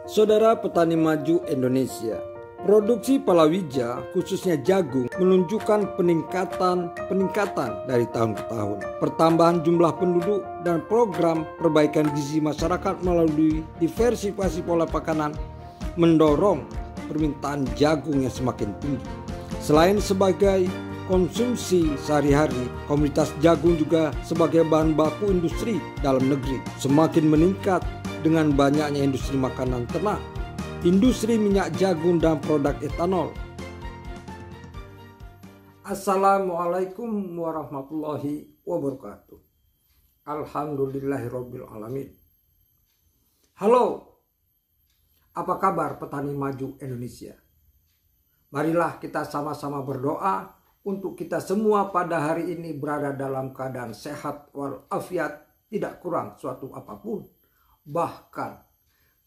Saudara petani maju Indonesia, produksi palawija khususnya jagung menunjukkan peningkatan dari tahun ke tahun. Pertambahan jumlah penduduk dan program perbaikan gizi masyarakat melalui diversifikasi pola makanan mendorong permintaan jagung yang semakin tinggi. Selain sebagai konsumsi sehari-hari, komoditas jagung juga sebagai bahan baku industri dalam negeri semakin meningkat dengan banyaknya industri makanan ternak, industri minyak jagung dan produk etanol. Assalamualaikum warahmatullahi wabarakatuh. Alhamdulillahirabbil alamin. Halo, apa kabar petani maju Indonesia? Marilah kita sama-sama berdoa untuk kita semua pada hari ini berada dalam keadaan sehat walafiat, tidak kurang suatu apapun. Bahkan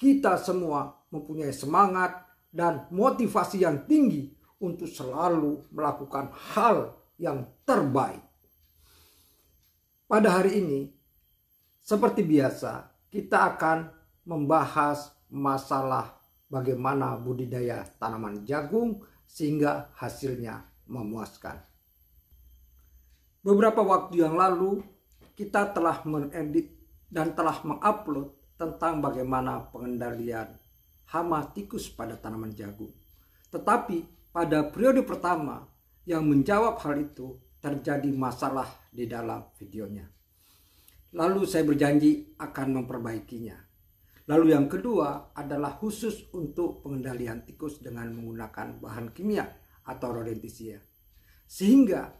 kita semua mempunyai semangat dan motivasi yang tinggi untuk selalu melakukan hal yang terbaik. Pada hari ini, seperti biasa, kita akan membahas masalah bagaimana budidaya tanaman jagung sehingga hasilnya memuaskan. Beberapa waktu yang lalu, kita telah mengedit dan telah mengupload tentang bagaimana pengendalian hama tikus pada tanaman jagung. Tetapi pada periode pertama yang menjawab hal itu terjadi masalah di dalam videonya. Lalu saya berjanji akan memperbaikinya. Lalu yang kedua adalah khusus untuk pengendalian tikus dengan menggunakan bahan kimia atau rodentisia. Sehingga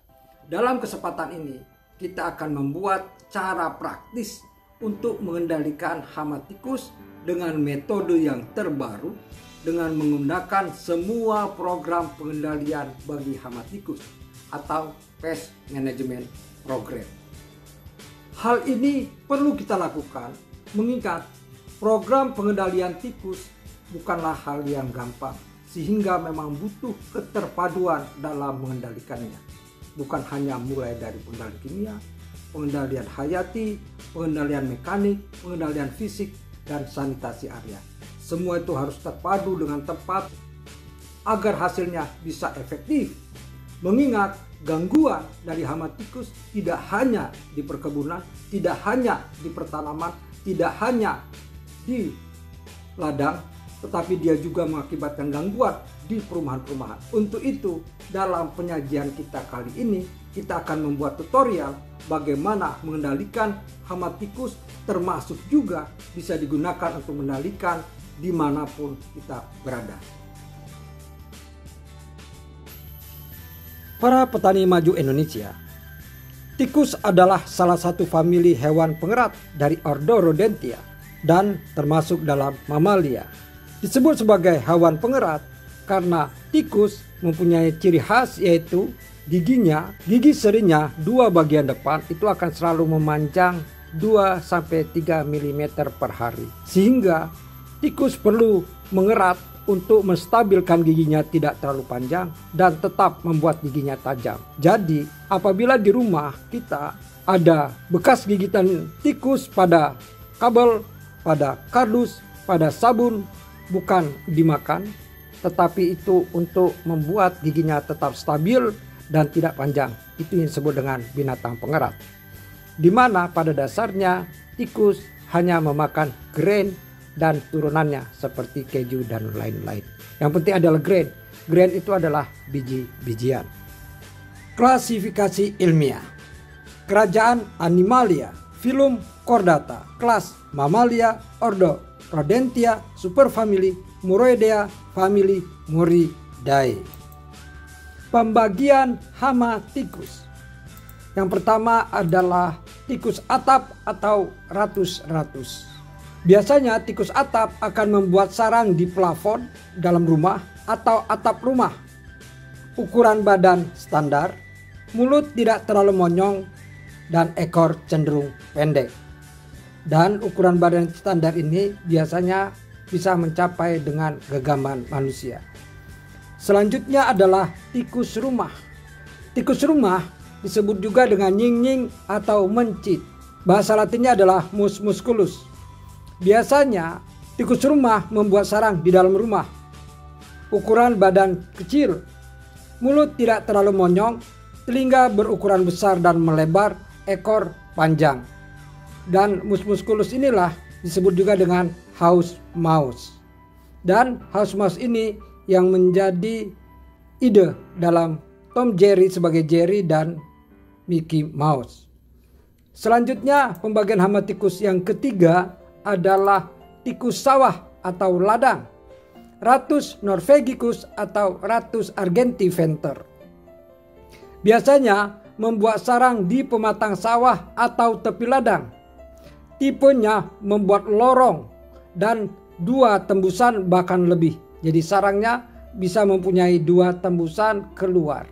dalam kesempatan ini kita akan membuat cara praktis untuk mengendalikan hama tikus dengan metode yang terbaru dengan menggunakan semua program pengendalian bagi hama tikus atau Pest Management Program. Hal ini perlu kita lakukan mengingat program pengendalian tikus bukanlah hal yang gampang sehingga memang butuh keterpaduan dalam mengendalikannya. Bukan hanya mulai dari pengendalian kimia, pengendalian hayati, pengendalian mekanik, pengendalian fisik, dan sanitasi area. Semua itu harus terpadu dengan tepat agar hasilnya bisa efektif. Mengingat gangguan dari hama tikus tidak hanya di perkebunan, tidak hanya di pertanaman, tidak hanya di ladang, tetapi dia juga mengakibatkan gangguan di perumahan-perumahan. Untuk itu, dalam penyajian kita kali ini, kita akan membuat tutorial bagaimana mengendalikan hama tikus, termasuk juga bisa digunakan untuk mengendalikan dimanapun kita berada. Para petani maju Indonesia, tikus adalah salah satu famili hewan pengerat dari ordo Rodentia dan termasuk dalam mamalia. Disebut sebagai hewan pengerat karena tikus mempunyai ciri khas yaitu gigi serinya dua bagian depan itu akan selalu memanjang 2-3 mm per hari. Sehingga tikus perlu mengerat untuk menstabilkan giginya tidak terlalu panjang dan tetap membuat giginya tajam. Jadi apabila di rumah kita ada bekas gigitan tikus pada kabel, pada kardus, pada sabun, bukan dimakan, tetapi itu untuk membuat giginya tetap stabil dan tidak panjang. Itu yang disebut dengan binatang pengerat. Di mana pada dasarnya tikus hanya memakan grain dan turunannya seperti keju dan lain-lain. Yang penting adalah grain. Grain itu adalah biji-bijian. Klasifikasi ilmiah. Kerajaan Animalia, Filum Chordata, kelas Mamalia, ordo Rodentia, superfamili Muroidea, famili Muridae. Pembagian hama tikus. Yang pertama adalah tikus atap atau ratus-ratus. Biasanya tikus atap akan membuat sarang di plafon dalam rumah atau atap rumah. Ukuran badan standar, mulut tidak terlalu monyong, dan ekor cenderung pendek. Dan ukuran badan standar ini biasanya bisa mencapai dengan genggaman manusia. Selanjutnya adalah tikus rumah. Tikus rumah disebut juga dengan nying-nying atau mencit. Bahasa latinnya adalah mus musculus. Biasanya Tikus rumah membuat sarang di dalam rumah. Ukuran badan kecil, mulut tidak terlalu monyong, telinga berukuran besar dan melebar, ekor panjang. Dan musculus inilah disebut juga dengan house mouse. Dan house mouse ini yang menjadi ide dalam Tom Jerry sebagai Jerry dan Mickey Mouse. Selanjutnya, pembagian hama tikus yang ketiga adalah tikus sawah atau ladang, Ratus norvegicus atau Ratus argentiventer. Biasanya membuat sarang di pematang sawah atau tepi ladang. Tipenya membuat lorong dan 2 tembusan bahkan lebih. Jadi sarangnya bisa mempunyai 2 tembusan keluar.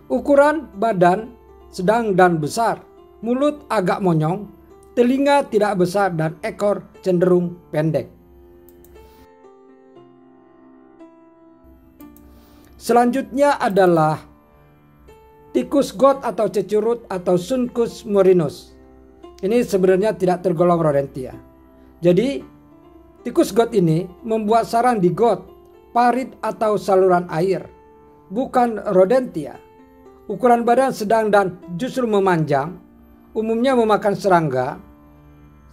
Ukuran badan sedang dan besar, mulut agak monyong, telinga tidak besar dan ekor cenderung pendek. Selanjutnya adalah tikus got atau cecurut atau Suncus murinus. Ini sebenarnya tidak tergolong rodentia. Jadi tikus got ini membuat sarang di got, parit atau saluran air, bukan rodentia. Ukuran badan sedang dan justru memanjang, umumnya memakan serangga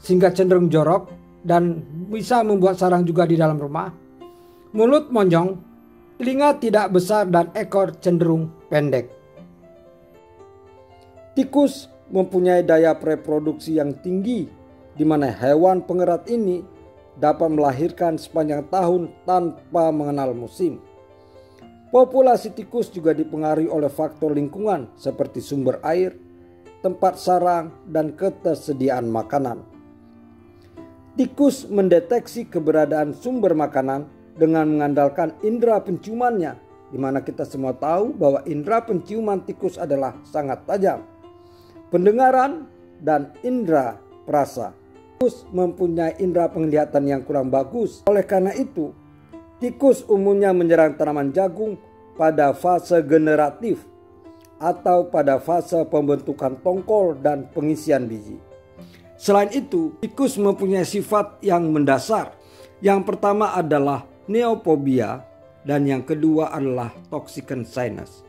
sehingga cenderung jorok dan bisa membuat sarang juga di dalam rumah. Mulut monjong, telinga tidak besar dan ekor cenderung pendek. Tikus mempunyai daya reproduksi yang tinggi, di mana hewan pengerat ini dapat melahirkan sepanjang tahun tanpa mengenal musim. Populasi tikus juga dipengaruhi oleh faktor lingkungan seperti sumber air, tempat sarang, dan ketersediaan makanan. Tikus mendeteksi keberadaan sumber makanan dengan mengandalkan indera penciumannya, di mana kita semua tahu bahwa indera penciuman tikus adalah sangat tajam. Pendengaran dan indera perasa. Tikus mempunyai indera penglihatan yang kurang bagus. Oleh karena itu, tikus umumnya menyerang tanaman jagung pada fase generatif atau pada fase pembentukan tongkol dan pengisian biji. Selain itu, tikus mempunyai sifat yang mendasar. Yang pertama adalah neophobia dan yang kedua adalah toxican sinus.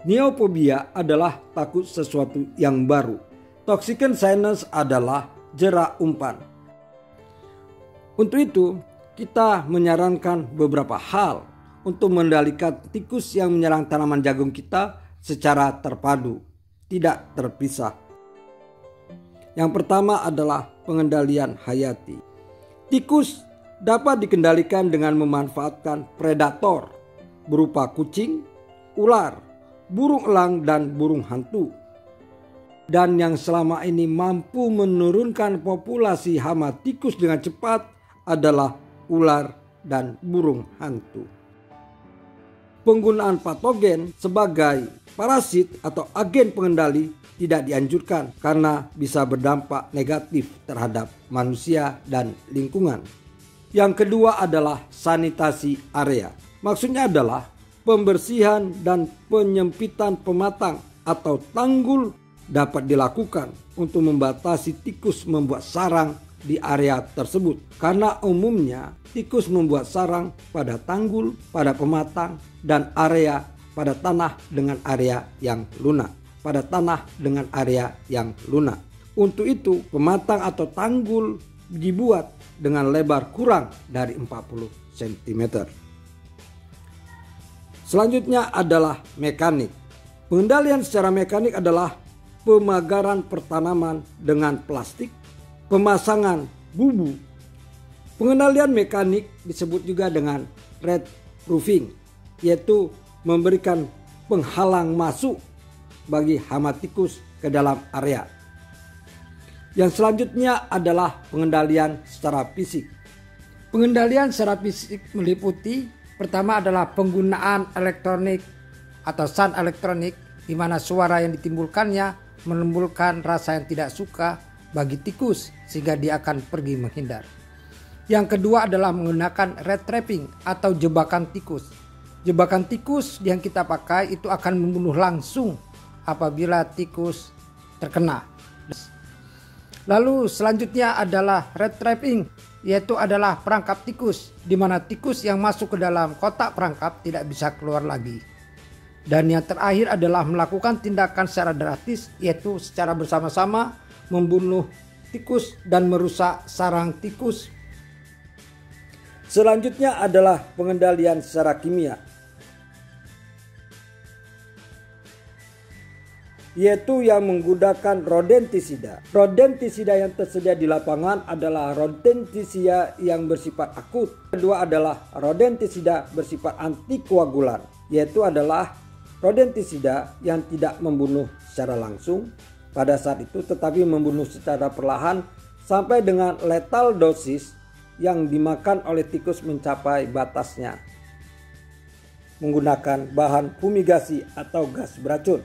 Neophobia adalah takut sesuatu yang baru. Toxican sinus adalah jerak umpan. Untuk itu, kita menyarankan beberapa hal untuk mengendalikan tikus yang menyerang tanaman jagung kita secara terpadu, tidak terpisah. Yang pertama adalah pengendalian hayati. Tikus dapat dikendalikan dengan memanfaatkan predator berupa kucing, ular, burung elang, dan burung hantu. Dan yang selama ini mampu menurunkan populasi hama tikus dengan cepat adalah ular dan burung hantu. Penggunaan patogen sebagai parasit atau agen pengendali tidak dianjurkan karena bisa berdampak negatif terhadap manusia dan lingkungan. Yang kedua adalah sanitasi area. Maksudnya adalah pembersihan dan penyempitan pematang atau tanggul dapat dilakukan untuk membatasi tikus membuat sarang di area tersebut. Karena umumnya tikus membuat sarang pada tanggul, pada pematang, dan area pada tanah dengan area yang lunak. Pada tanah dengan area yang lunak. Untuk itu pematang atau tanggul dibuat dengan lebar kurang dari 40 cm. Selanjutnya adalah mekanik. Pengendalian secara mekanik adalah pemagaran pertanaman dengan plastik, pemasangan bubu. Pengendalian mekanik disebut juga dengan red proofing, yaitu memberikan penghalang masuk bagi hama tikus ke dalam area. Yang selanjutnya adalah pengendalian secara fisik. Pengendalian secara fisik meliputi pertama adalah penggunaan elektronik atau sound elektronik, di mana suara yang ditimbulkannya menimbulkan rasa yang tidak suka bagi tikus sehingga dia akan pergi menghindar. Yang kedua adalah menggunakan rat trapping atau jebakan tikus. Jebakan tikus yang kita pakai itu akan membunuh langsung apabila tikus terkena. Lalu selanjutnya adalah rat trapping, yaitu adalah perangkap tikus, di mana tikus yang masuk ke dalam kotak perangkap tidak bisa keluar lagi. Dan yang terakhir adalah melakukan tindakan secara drastis, yaitu secara bersama-sama membunuh tikus dan merusak sarang tikus. Selanjutnya adalah pengendalian secara kimia, yaitu yang menggunakan rodentisida. Rodentisida yang tersedia di lapangan adalah rodentisida yang bersifat akut. Kedua adalah rodentisida bersifat antikoagulan, yaitu adalah rodentisida yang tidak membunuh secara langsung pada saat itu, tetapi membunuh secara perlahan sampai dengan lethal dosis yang dimakan oleh tikus mencapai batasnya, menggunakan bahan fumigasi atau gas beracun.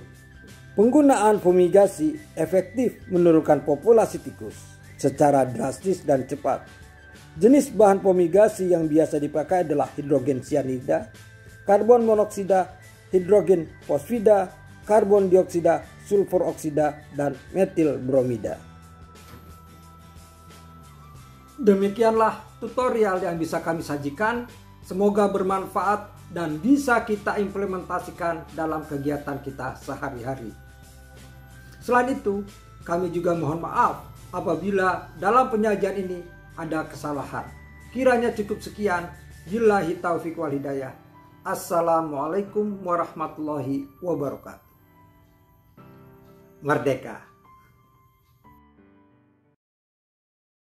Penggunaan fumigasi efektif menurunkan populasi tikus secara drastis dan cepat. Jenis bahan fumigasi yang biasa dipakai adalah hidrogen cyanida, karbon monoksida, hidrogen fosfida, karbon dioksida, sulfur oksida, dan metil bromida. Demikianlah tutorial yang bisa kami sajikan. Semoga bermanfaat dan bisa kita implementasikan dalam kegiatan kita sehari-hari. Selain itu, kami juga mohon maaf apabila dalam penyajian ini ada kesalahan. Kiranya cukup sekian. Billahi taufiq wal hidayah. Assalamualaikum warahmatullahi wabarakatuh. Merdeka!